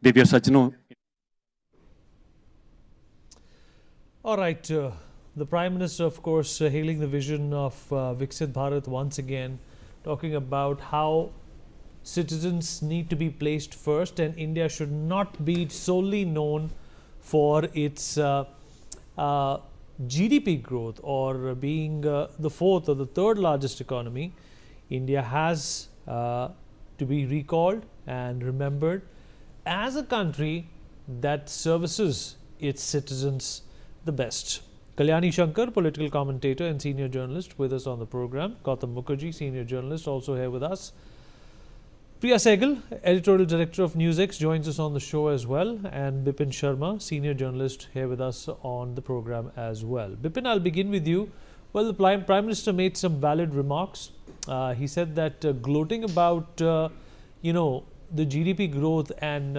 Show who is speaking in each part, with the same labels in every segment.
Speaker 1: Divya Sajno.
Speaker 2: All right. The Prime Minister, of course, hailing the vision of Viksit Bharat once again, talking about how citizens need to be placed first and India should not be solely known for its GDP growth or being the fourth or the third largest economy. India has to be recalled and remembered as a country that services its citizens the best. Kalyani Shankar, political commentator and senior journalist, with us on the program. Gautam Mukherjee, senior journalist, also here with us. Priya Sehgal, editorial director of Newsx, joins us on the show as well. And Bipin Sharma, senior journalist, here with us on the program as well. Bipin, I'll begin with you. Well, the Prime Minister made some valid remarks. He said that gloating about, the GDP growth and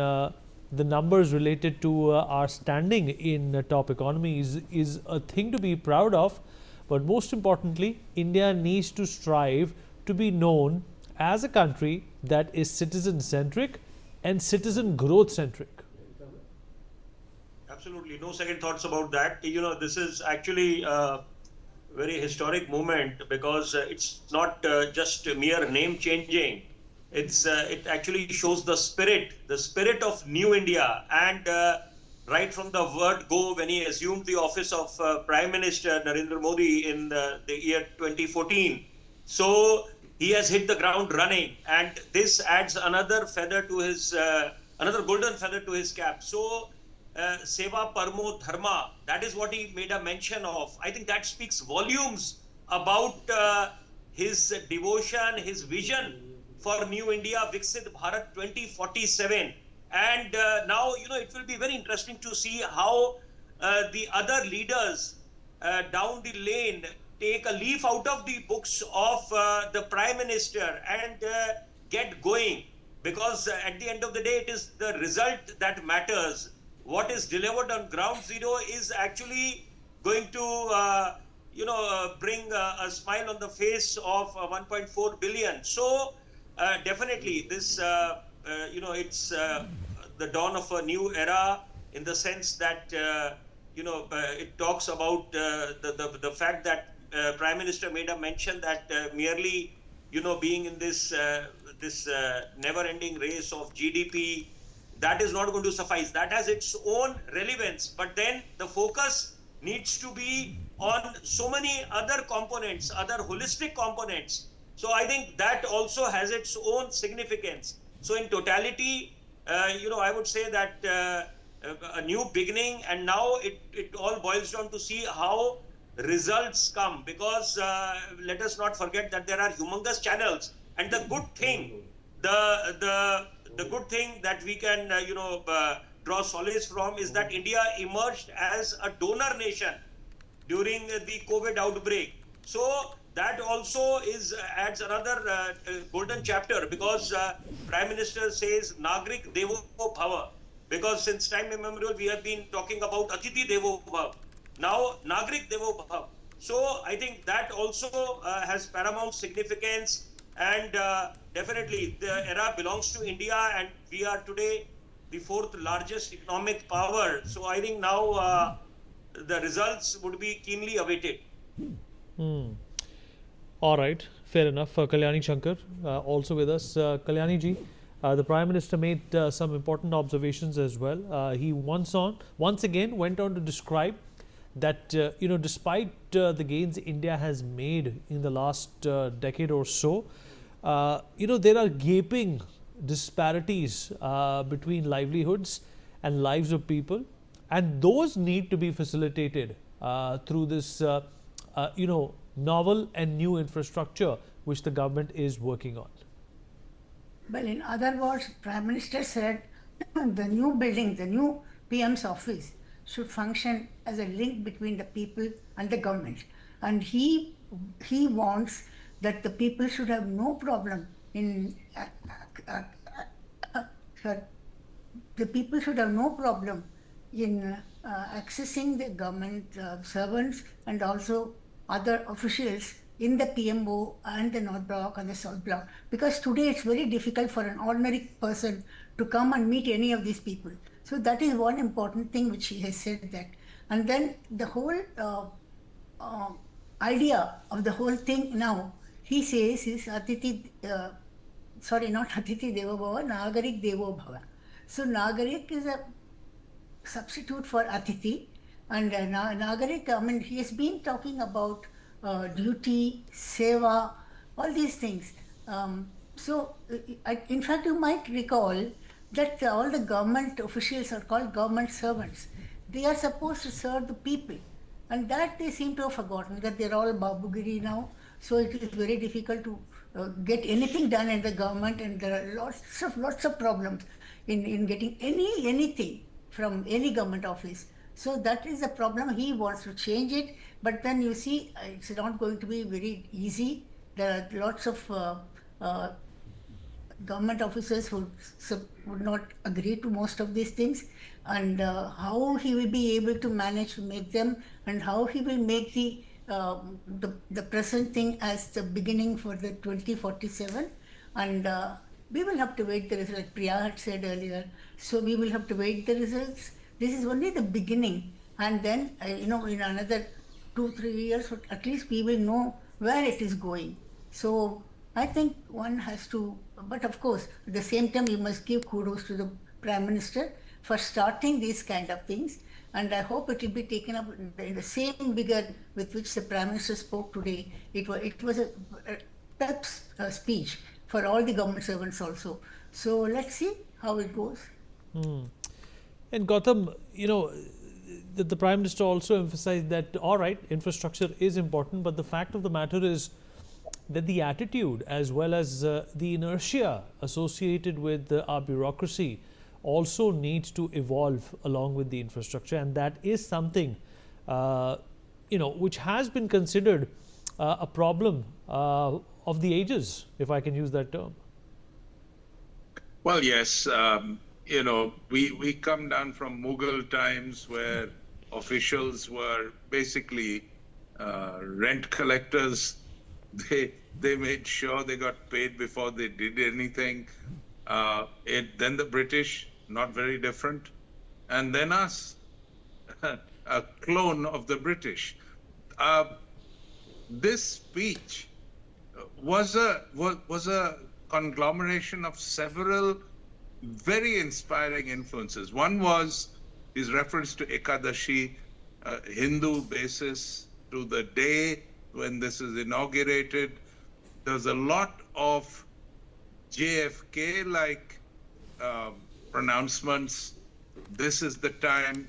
Speaker 2: the numbers related to our standing in top economies is a thing to be proud of. But most importantly, India needs to strive to be known as a country that is citizen-centric and citizen growth-centric.
Speaker 3: Absolutely, no second thoughts about that. This is actually a very historic moment because it's not just mere name changing. It actually shows the spirit of New India. And right from the word go, when he assumed the office of Prime Minister Narendra Modi in the year 2014, so he has hit the ground running, and this adds another feather to his another golden feather to his cap. So Seva Parmo Dharma, that is what he made a mention of. I think that speaks volumes about his devotion, his vision for New India, Viksit Bharat 2047. And now, it will be very interesting to see how the other leaders down the lane take a leaf out of the books of the Prime Minister and get going. Because at the end of the day, it is the result that matters. What is delivered on ground zero is actually going to, bring a smile on the face of 1.4 billion. So, definitely, this, it's the dawn of a new era in the sense that, it talks about the fact that Prime Minister made a mention that merely, being in this never-ending race of GDP, that is not going to suffice. That has its own relevance. But then the focus needs to be on so many other components, other holistic components. So I think that also has its own significance. So in totality, I would say that a new beginning, and now it all boils down to see how results come, because let us not forget that there are humongous channels. And the good thing, the good thing that we can, draw solace from is that India emerged as a donor nation during the COVID outbreak. So that also adds another golden chapter, because Prime Minister says Nagrik Devo Bhava, because since time immemorial we have been talking about Atithi Devo Bhava. Now Nagrik Devo Bhava. So I think that also has paramount significance, and definitely the era belongs to India, and we are today the fourth largest economic power. So I think now the results would be keenly awaited.
Speaker 2: All right, fair enough. Kalyani Shankar also with us. Kalyani ji, the Prime Minister made some important observations as well. He once again went on to describe that despite the gains India has made in the last decade or so, there are gaping disparities between livelihoods and lives of people, and those need to be facilitated through this novel and new infrastructure which the government is working on.
Speaker 4: Well, in other words, Prime Minister said the new building, the new PM's office should function as a link between the people and the government. And he wants that the people should have no problem in the people should have no problem in accessing the government servants and also other officials in the PMO and the North Block and the South Block. Because today it's very difficult for an ordinary person to come and meet any of these people. So that is one important thing which he has said that. And then the whole idea of the whole thing now, he says is Atiti, sorry, not Atiti Devo Bhava, Nagarik Devo Bhava. So Nagarik is a substitute for Atiti, and Nagarik, I mean, he has been talking about duty, Seva, all these things. In fact, you might recall that all the government officials are called government servants. They are supposed to serve the people, and that they seem to have forgotten, that they're all Babugiri now. So it is very difficult to get anything done in the government, and there are lots of problems in getting anything from any government office. So that is the problem. He wants to change it, but then you see, it's not going to be very easy. There are lots of government officers who would not agree to most of these things, and how he will be able to manage to make them, and how he will make the present thing as the beginning for the 2047, and we will have to wait the results, like Priya had said earlier. So we will have to wait the results. This is only the beginning, and then in another 2-3 years at least we will know where it is going. So I think one has to, but of course at the same time you must give kudos to the Prime Minister for starting these kind of things, and I hope it will be taken up in the same vigor with which the Prime Minister spoke today. It was a pep speech for all the government servants also. So let's see how it goes.
Speaker 2: And Gautam, the Prime Minister also emphasized that, all right, infrastructure is important, but the fact of the matter is that the attitude as well as the inertia associated with our bureaucracy also needs to evolve along with the infrastructure, and that is something which has been considered a problem of the ages, if I can use that term.
Speaker 1: Well, yes, we come down from Mughal times where officials were basically rent collectors. They made sure they got paid before they did anything. Then the British, not very different, and then us, a clone of the British. This speech was a conglomeration of several very inspiring influences. One was his reference to Ekadashi, Hindu basis, to the day when this is inaugurated. There's a lot of JFK-like pronouncements. This is the time.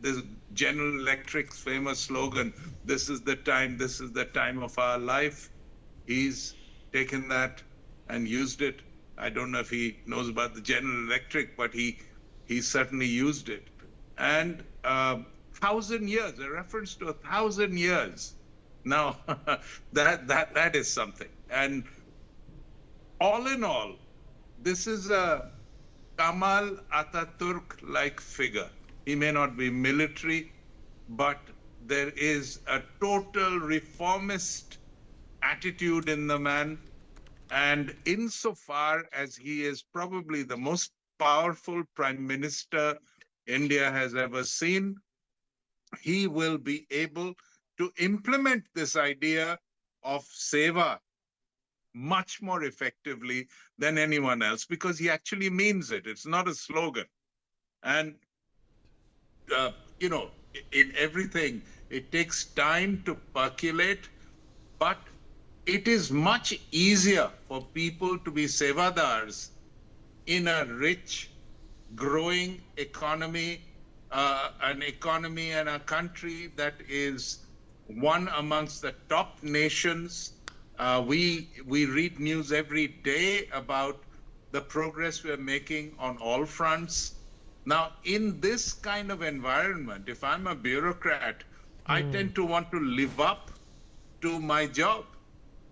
Speaker 1: This General Electric's famous slogan, "This is the time of our life." He's taken that and used it. I don't know if he knows about the General Electric, but he certainly used it. And 1,000 years, a reference to 1,000 years. Now, that is something. And all in all, this is a Kamal Ataturk-like figure. He may not be military, but there is a total reformist attitude in the man. And insofar as he is probably the most powerful prime minister India has ever seen, he will be able to implement this idea of Seva much more effectively than anyone else, because he actually means it. It's not a slogan. And, in everything, it takes time to percolate, but it is much easier for people to be Sevadars in a rich, growing economy, an economy and a country that is one amongst the top nations. We read news every day about the progress we're making on all fronts. Now, in this kind of environment, if I'm a bureaucrat, I tend to want to live up to my job,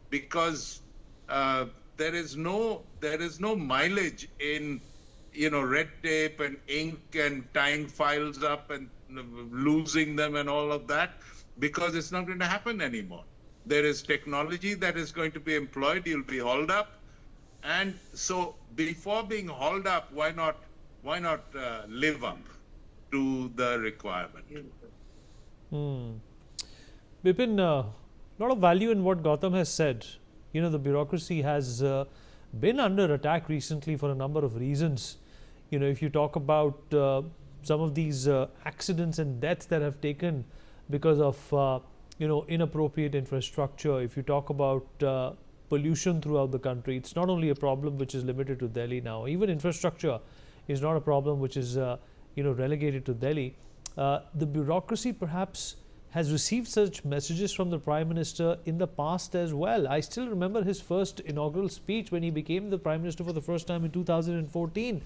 Speaker 1: because there is no mileage in red tape and ink and tying files up and losing them and all of that, because it's not going to happen anymore. There is technology that is going to be employed. You'll be hauled up, And so before being hauled up, why not live up to the requirement?
Speaker 2: Bipin, a lot of value in what Gautam has said. The bureaucracy has been under attack recently for a number of reasons. If you talk about some of these accidents and deaths that have taken because of inappropriate infrastructure, if you talk about pollution throughout the country, it's not only a problem which is limited to Delhi now. Even infrastructure is not a problem which is relegated to Delhi. The bureaucracy perhaps has received such messages from the Prime Minister in the past as well. I still remember his first inaugural speech when he became the Prime Minister for the first time in 2014.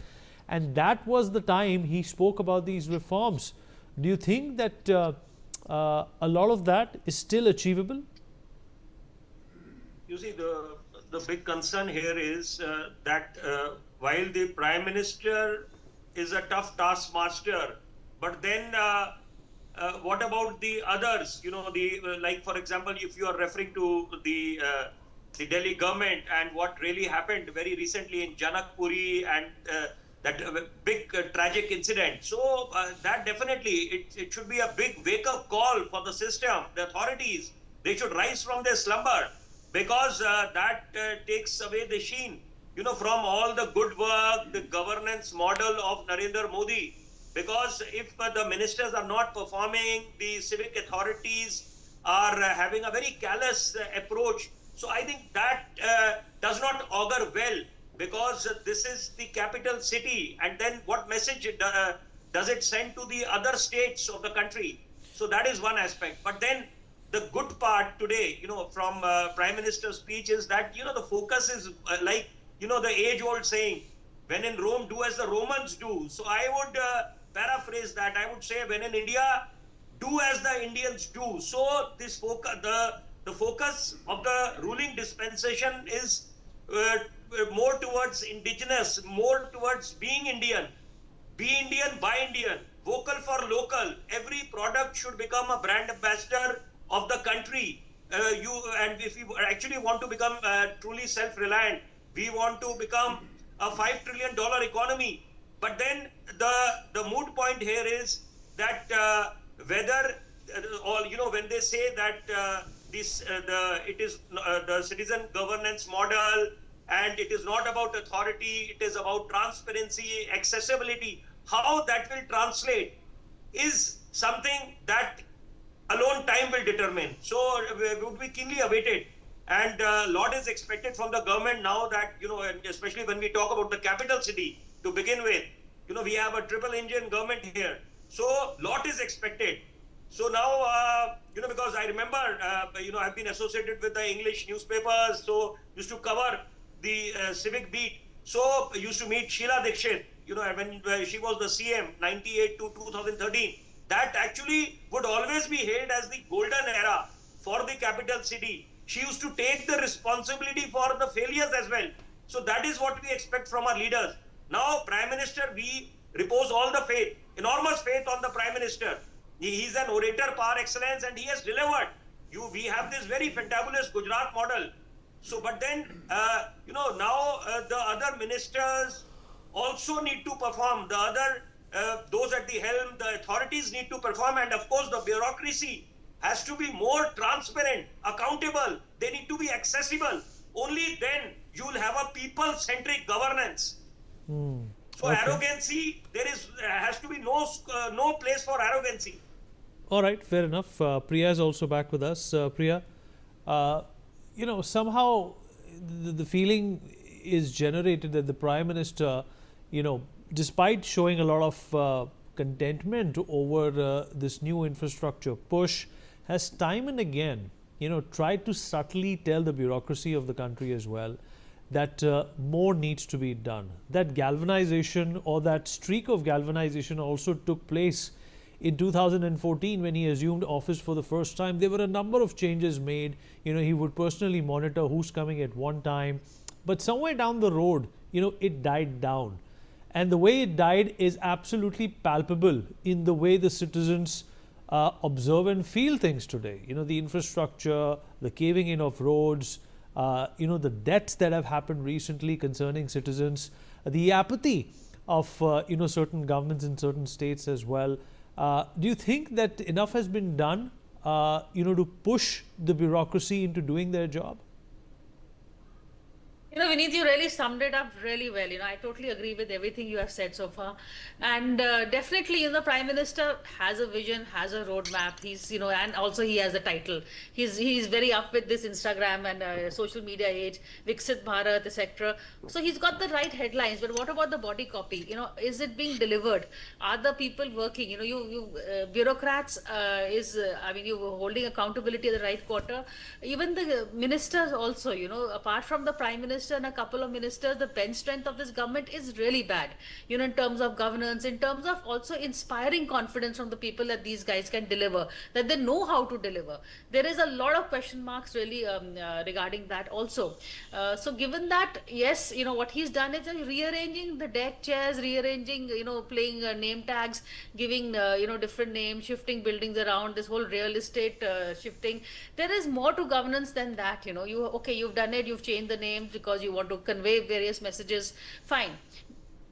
Speaker 2: And that was the time he spoke about these reforms. Do you think that a lot of that is still achievable?
Speaker 3: You see, the big concern here is that while the Prime Minister is a tough taskmaster, but then what about the others? Like for example, if you are referring to the Delhi government and what really happened very recently in Janakpuri and that big tragic incident. So that definitely, it should be a big wake-up call for the system, the authorities. They should rise from their slumber, because that takes away the sheen, from all the good work, the governance model of Narendra Modi. Because if the ministers are not performing, the civic authorities are having a very callous approach. So I think that does not augur well, because this is the capital city. And then what message does it send to the other states of the country? So that is one aspect. But then the good part today, from Prime Minister's speech is that, the focus is like, the age-old saying, when in Rome, do as the Romans do. So I would paraphrase that. I would say, when in India, do as the Indians do. So this focus, the focus of the ruling dispensation is more towards indigenous, more towards being Indian. Be Indian, buy Indian. Vocal for local. Every product should become a brand ambassador of the country. And if you actually want to become truly self-reliant, we want to become a $5 trillion economy. But then the moot point here is that whether when they say that it is the citizen governance model and it is not about authority, it is about transparency, accessibility, how that will translate is something that alone time will determine. So would be keenly awaited. And a lot is expected from the government now that, and especially when we talk about the capital city to begin with, we have a triple engine government here. So lot is expected. So now, because I remember, I've been associated with the English newspapers, so used to cover the civic beat. So used to meet Sheila Dikshit, when she was the CM, 98 to 2013. That actually would always be hailed as the golden era for the capital city. She used to take the responsibility for the failures as well. So that is what we expect from our leaders. Now, Prime Minister, we repose all the faith, enormous faith on the Prime Minister. He is an orator par excellence and he has delivered. We have this very fantabulous Gujarat model. So, but then, now the other ministers also need to perform. The other, those at the helm, the authorities need to perform. And of course, the bureaucracy has to be more transparent, accountable. They need to be accessible. Only then you will have a people-centric governance. So arrogancy, has to be no place for arrogancy.
Speaker 2: All right, fair enough. Priya is also back with us. Priya, somehow the feeling is generated that the Prime Minister, despite showing a lot of contentment over this new infrastructure push, has time and again, tried to subtly tell the bureaucracy of the country as well that more needs to be done. That galvanization or that streak of galvanization also took place in 2014 when he assumed office for the first time. There were a number of changes made. He would personally monitor who's coming at one time. But somewhere down the road, it died down. And the way it died is absolutely palpable in the way the citizens observe and feel things today. The infrastructure, the caving in of roads, the deaths that have happened recently concerning citizens, the apathy of certain governments in certain states as well. Do you think that enough has been done, to push the bureaucracy into doing their job?
Speaker 5: Vineet, you really summed it up really well. I totally agree with everything you have said so far. And definitely, the Prime Minister has a vision, has a roadmap. He's, and also he has a title. He's very up with this Instagram and social media age, Viksit Bharat, etc. So he's got the right headlines. But what about the body copy? Is it being delivered? Are the people working? Bureaucrats you're holding accountability at the right quarter. Even the ministers also, apart from the Prime Minister and a couple of ministers, the bench strength of this government is really bad, in terms of governance, in terms of also inspiring confidence from the people that these guys can deliver, that they know how to deliver. There is a lot of question marks really regarding that also. So given that, yes, what he's done is rearranging the deck chairs, rearranging, playing name tags, giving, different names, shifting buildings around, this whole real estate shifting. There is more to governance than that, you've done it, you've changed the names because you want to convey various messages, fine.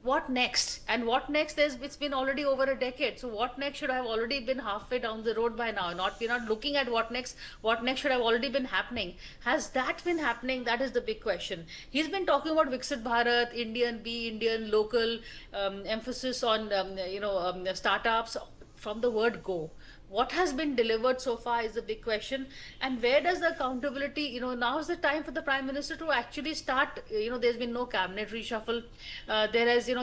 Speaker 5: What next? And what next? It's been already over a decade. So what next should have already been halfway down the road by now. We're not looking at what next. What next should have already been happening. Has that been happening? That is the big question. He's been talking about Viksit Bharat, Indian, local, emphasis on startups from the word go. What has been delivered so far is the big question. And where does the accountability, now is the time for the Prime Minister to actually start, there's been no cabinet reshuffle.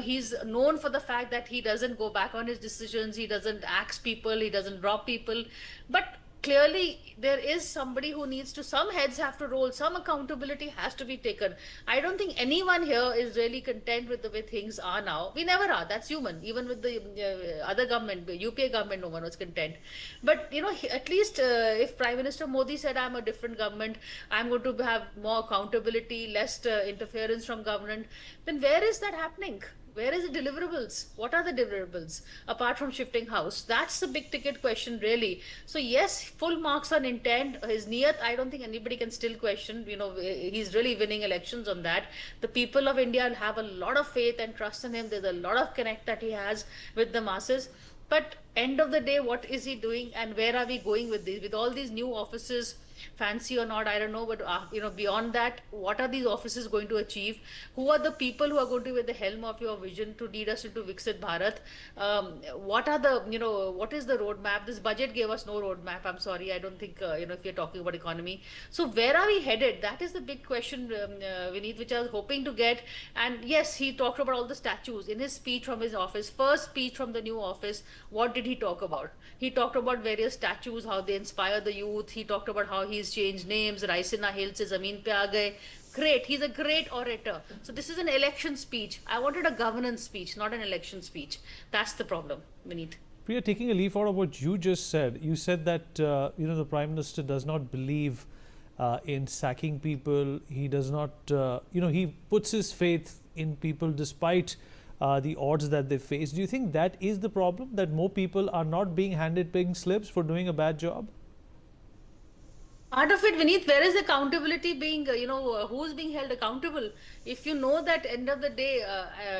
Speaker 5: He's known for the fact that he doesn't go back on his decisions. He doesn't axe people. He doesn't drop people. But clearly there is somebody who needs to, some heads have to roll, some accountability has to be taken. I don't think anyone here is really content with the way things are now. We never are, that's human. Even with the other government, the UPA government, no one was content. But at least if Prime Minister Modi said, I'm a different government, I'm going to have more accountability, less interference from government, then where is that happening? Where is the deliverables? What are the deliverables apart from shifting house? That's the big ticket question, really. So yes, full marks on intent. His niyat, I don't think anybody can still question. He's really winning elections on that. The people of India have a lot of faith and trust in him. There's a lot of connect that he has with the masses. But end of the day, what is he doing and where are we going with this? With all these new offices, fancy or not, I don't know, but beyond that, what are these offices going to achieve? Who are the people who are going to be at the helm of your vision to lead us into Viksit Bharat? What are the, what is the roadmap? This budget gave us no roadmap. I'm sorry, I don't think, if you're talking about economy. So where are we headed? That is the big question, Vineet, which I was hoping to get. And yes, he talked about all the statues in his speech from his office, first speech from the new office. What did he talk about? He talked about various statues, how they inspire the youth. He talked about how he's changed names. Raisina Hill se zameen pe aa gaye. Great. He's a great orator. So this is an election speech. I wanted a governance speech, not an election speech. That's the problem, Vineet.
Speaker 2: Priya, taking a leaf out of what you just said, you said that the Prime Minister does not believe in sacking people. He does not, he puts his faith in people despite the odds that they face. Do you think that is the problem, that more people are not being handed pink slips for doing a bad job?
Speaker 5: Part of it, Vineet, where is accountability being, who's being held accountable? If you know that end of the day,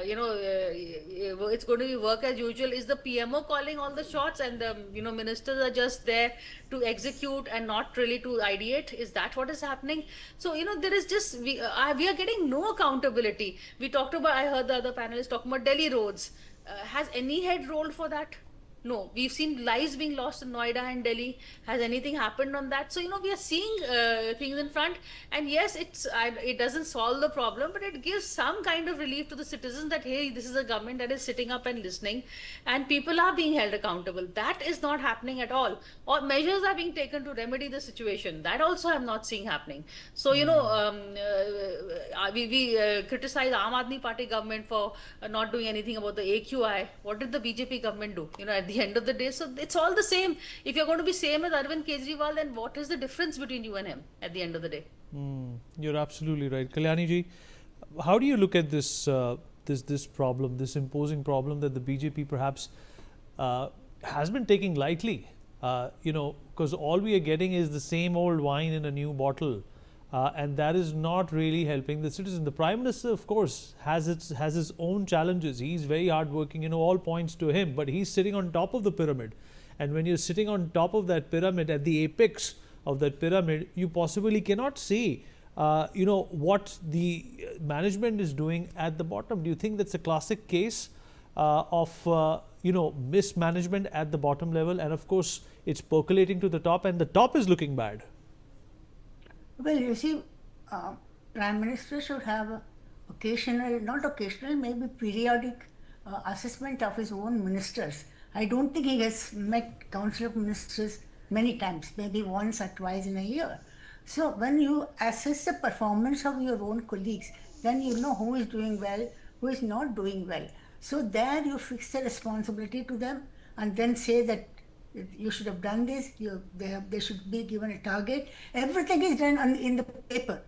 Speaker 5: it's going to be work as usual, is the PMO calling all the shots and the, ministers are just there to execute and not really to ideate? Is that what is happening? So, there is just, we are getting no accountability. We talked about, I heard the other panelists talking about Delhi roads. Has any head rolled for that? No, we've seen lives being lost in Noida and Delhi. Has anything happened on that? So, we are seeing things in front. And yes, it doesn't solve the problem, but it gives some kind of relief to the citizens that, hey, this is a government that is sitting up and listening and people are being held accountable. That is not happening at all. Or measures are being taken to remedy the situation. That also I'm not seeing happening. So, we criticize Aam Aadmi Party government for not doing anything about the AQI. What did the BJP government do? At the end of the day, so it's all the same. If you're going to be same as Arvind Kejriwal, then what is the difference between you and him at the end of the day?
Speaker 2: You're absolutely right. Kalyani ji, how do you look at this this problem, this imposing problem that the BJP perhaps has been taking lightly? Because all we are getting is the same old wine in a new bottle. and that is not really helping the citizen. The Prime Minister, of course, has his own challenges. He's very hardworking, all points to him, but he's sitting on top of the pyramid. And when you're sitting on top of that pyramid, at the apex of that pyramid, you possibly cannot see, what the management is doing at the bottom. Do you think that's a classic case of mismanagement at the bottom level, and of course it's percolating to the top, and the top is looking bad?
Speaker 4: Well, you see, Prime Minister should have a maybe periodic assessment of his own ministers. I don't think he has met Council of Ministers many times, maybe once or twice in a year. So when you assess the performance of your own colleagues, then you know who is doing well, who is not doing well. So there you fix the responsibility to them and then say that you should have done this, they should be given a target. Everything is done in the paper,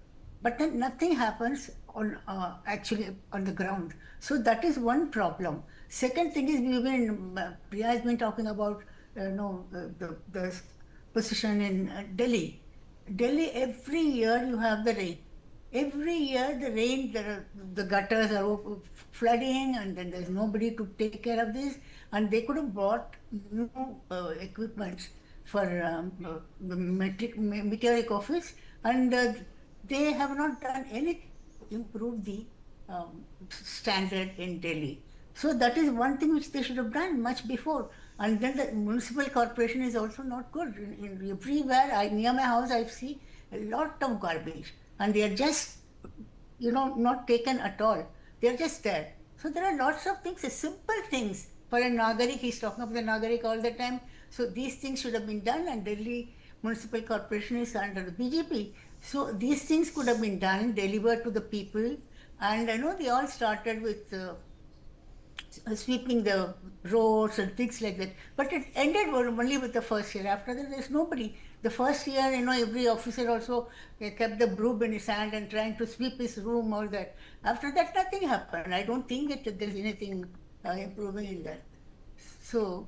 Speaker 4: but then nothing happens actually on the ground. So that is one problem. Second thing is, Priya has been talking about the position in Delhi. Delhi, every year you have the rain. Every year the rain, the gutters are flooding, and then there's nobody to take care of this. And they could have bought new equipment for the meteoric office, and they have not done anything to improve the standard in Delhi. So that is one thing which they should have done much before. And then the municipal corporation is also not good. Everywhere, near my house, I see a lot of garbage, and they are just, not taken at all. They are just there. So there are lots of things, simple things. For a Nagarik, he's talking about the Nagarik all the time. So these things should have been done, and Delhi Municipal Corporation is under the BJP. So these things could have been done, delivered to the people. And I know they all started with sweeping the roads and things like that. But it ended only with the first year. After that, there's nobody. The first year, every officer also kept the broom in his hand and trying to sweep his room, all that. After that, nothing happened. I don't think that there's anything improving in that. So,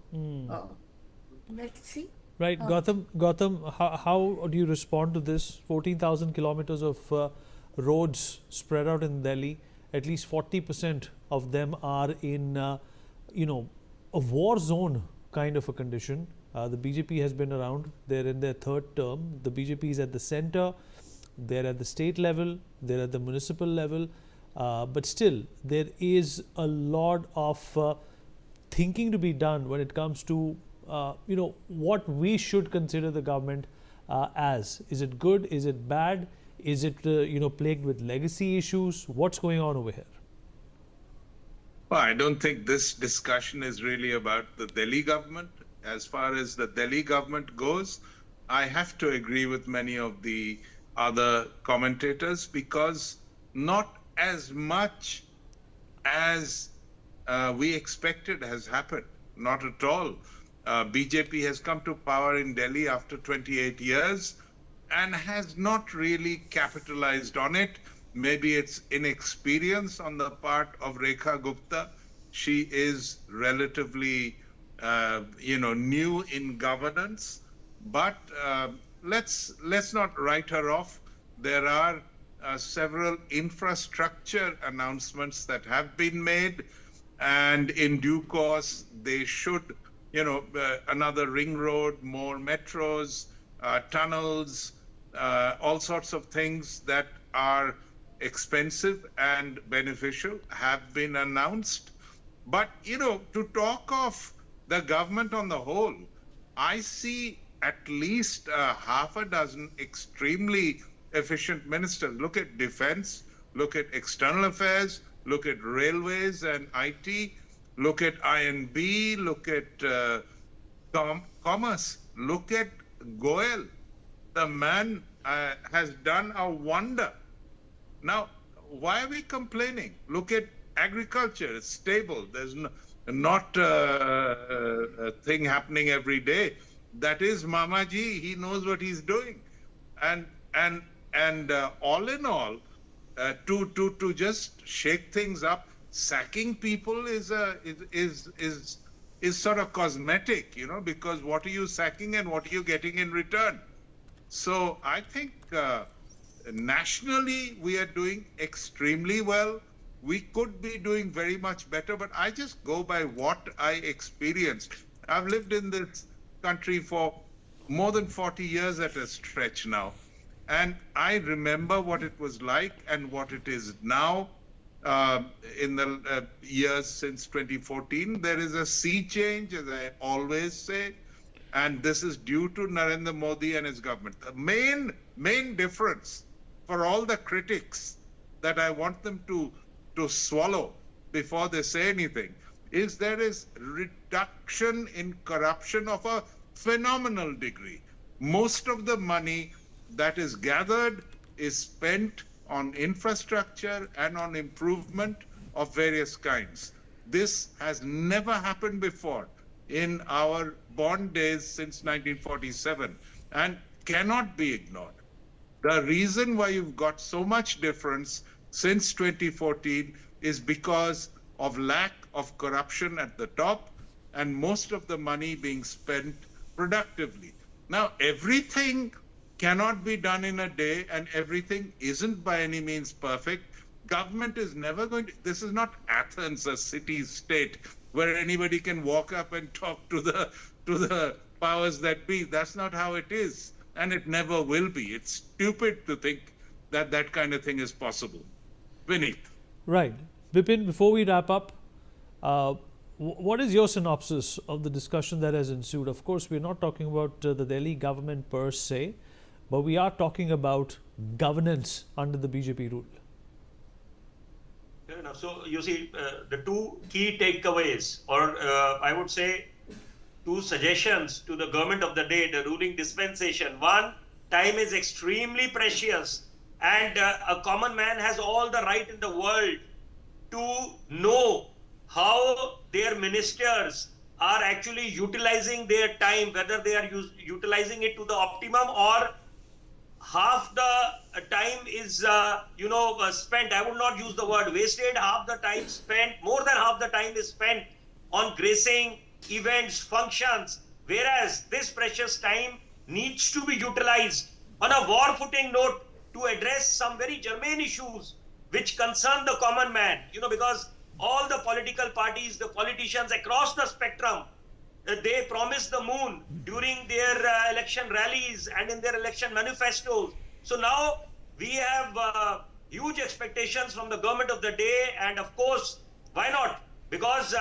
Speaker 4: let's see.
Speaker 2: Right, Gautam, how do you respond to this? 14,000 kilometers of roads spread out in Delhi. At least 40% of them are in, a war zone kind of a condition. The BJP has been around. They're in their third term. The BJP is at the center. They're at the state level. They're at the municipal level. But still, there is a lot of thinking to be done when it comes to, what we should consider the government as. Is it good? Is it bad? Is it, plagued with legacy issues? What's going on over here?
Speaker 1: Well, I don't think this discussion is really about the Delhi government. As far as the Delhi government goes, I have to agree with many of the other commentators, because not as much as we expected has happened. Not at all. BJP has come to power in Delhi after 28 years and has not really capitalized on it. Maybe it's inexperience on the part of Rekha Gupta. She is relatively, new in governance. But let's not write her off. There are several infrastructure announcements that have been made, and in due course they should, another ring road, more metros, tunnels, all sorts of things that are expensive and beneficial have been announced. But, to talk of the government on the whole, I see at least half a dozen extremely efficient ministers. Look at defense, look at external affairs, look at railways and IT, look at I&B, look at commerce, look at Goel. The man has done a wonder. Now, why are we complaining? Look at agriculture, it's stable. There's not a thing happening every day. That is Mamaji, he knows what he's doing. And all in all, to just shake things up, sacking people is sort of cosmetic, because what are you sacking and what are you getting in return? So I think nationally, we are doing extremely well. We could be doing very much better, but I just go by what I experienced. I've lived in this country for more than 40 years at a stretch now. And I remember what it was like and what it is now. In the years since 2014, there is a sea change, as I always say, and this is due to Narendra Modi and his government. The main difference for all the critics that I want them to swallow before they say anything is there is reduction in corruption of a phenomenal degree. Most of the money that is gathered is spent on infrastructure and on improvement of various kinds. This has never happened before in our born days since 1947 and cannot be ignored. The reason why you've got so much difference since 2014 is because of lack of corruption at the top and most of the money being spent productively. Now, everything cannot be done in a day and everything isn't by any means perfect. Government is never going to, this is not Athens, a city state where anybody can walk up and talk to the powers that be. That's not how it is, and it never will be. It's stupid to think that that kind of thing is possible. Vineet.
Speaker 2: Right. Bipin, before we wrap up, what is your synopsis of the discussion that has ensued? Of course, we're not talking about the Delhi government per se, but we are talking about governance under the BJP rule.
Speaker 3: Fair enough. So you see, the two key takeaways, or I would say two suggestions to the government of the day, the ruling dispensation. One, time is extremely precious and a common man has all the right in the world to know how their ministers are actually utilizing their time, whether they are utilizing it to the optimum or half the time is, spent. I would not use the word wasted. Half the time spent, more than half the time is spent on gracing events, functions, whereas this precious time needs to be utilized on a war footing note to address some very germane issues which concern the common man, because all the political parties, the politicians across the spectrum, they promised the moon during their election rallies and in their election manifestos. So now we have huge expectations from the government of the day, and of course, why not? Because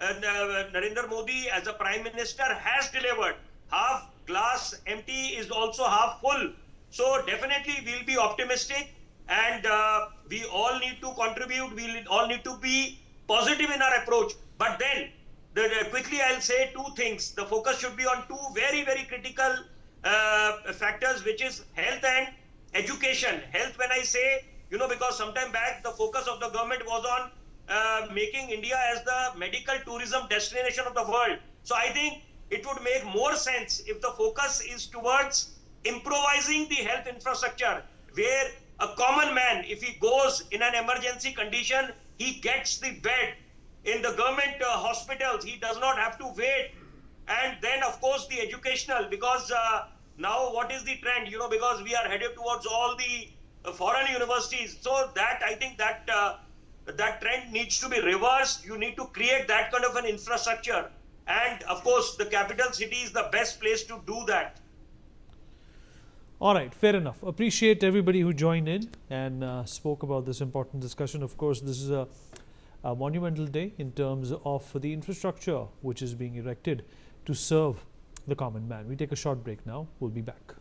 Speaker 3: Narendra Modi as a Prime Minister has delivered. Half glass empty is also half full. So definitely we'll be optimistic, and we all need to contribute. We all need to be positive in our approach. But then, quickly I'll say two things. The focus should be on two very, very critical factors, which is health and education. Health, when I say, because sometime back the focus of the government was on making India as the medical tourism destination of the world. So I think it would make more sense if the focus is towards improvising the health infrastructure, where a common man, if he goes in an emergency condition, he gets the bed in the government hospitals. He does not have to wait. And then, of course, the educational, because now what is the trend? Because we are headed towards all the foreign universities. So that, I think that that trend needs to be reversed. You need to create that kind of an infrastructure. And of course, the capital city is the best place to do that.
Speaker 2: All right, fair enough. Appreciate everybody who joined in and spoke about this important discussion. Of course, this is a monumental day in terms of the infrastructure which is being erected to serve the common man. We take a short break now. We'll be back.